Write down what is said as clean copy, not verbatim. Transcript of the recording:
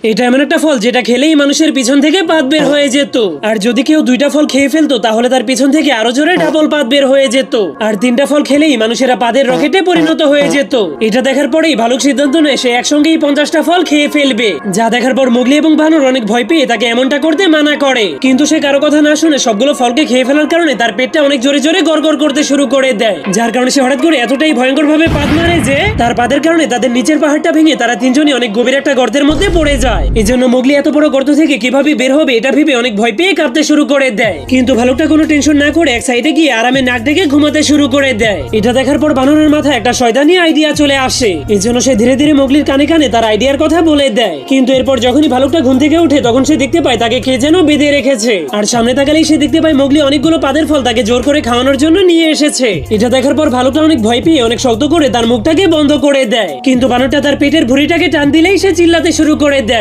এটা এমন একটা ফল যেটা খেলেই মানুষের পিছন থেকে পাত বের হয়ে যেত। আর যদি কেউ দুইটা ফল খেয়ে ফেলতো তাহলে তার পিছন থেকে আরো জোরে ডাবল পাত বের হয়ে যেত। আর তিনটা ফল খেলেই মানুষেরা পাদের রকেটে পরিণত হয়ে যেত। এটা দেখার পরেই ভালুক সিদ্ধান্ত নেয় সে একসঙ্গেই 50টা ফল খেয়ে ফেলবে। যা দেখার পর মোগলি এবং বানর অনেক ভয় পেয়ে তাকে এমনটা করতে মানা করে, কিন্তু সে কারো কথা না শুনে সবগুলো ফলকে খেয়ে ফেলার কারণে তার পেটটা অনেক জোরে জোরে গড়গড় করতে শুরু করে দেয়। যার কারণে সে হঠাৎ করে এতটাই ভয়ঙ্কর ভাবে পাদ মারে যে তার পাদের কারণে তাদের নিচের পাহাড়টা ভেঙে তারা তিনজনই অনেক গভীর একটা গর্তের মধ্যে পড়ে যায়। এজন্য মোগলি এত বড় গর্ত থেকে কিভাবে বের হবে এটা ভেবে অনেক ভয় পেয়ে কাঁপতে শুরু করে দেয়। কিন্তু ভালুকটা কোনো টেনশন না করে এক সাইডে গিয়ে আরামে নাক ডেকে ঘুমাতে শুরু করে দেয়। এটা দেখার পর বানরের মাথায় একটা শয়তানি আইডিয়া চলে আসে। এজন্য সে ধীরে ধীরে মোগলির কানে কানে তার আইডিয়ার কথা বলে দেয়। কিন্তু এরপর যখনই ভালুকটা ঘুম থেকে উঠে তখন সে দেখতে পায় তাকে কে যেন বেঁধে রেখেছে। আর সামনে তাকালেই সে দেখতে পায় মোগলি অনেকগুলো পাদের ফল তাকে জোর করে খাওয়ানোর জন্য নিয়ে এসেছে। এটা দেখার পর ভালুকটা অনেক ভয় পেয়ে অনেক শক্ত করে তার মুখটাকে বন্ধ করে দেয়। কিন্তু বানরটা তার পেটের ভুঁড়িটাকে টান দিলেই সে চিল্লাতে শুরু করে দেয়।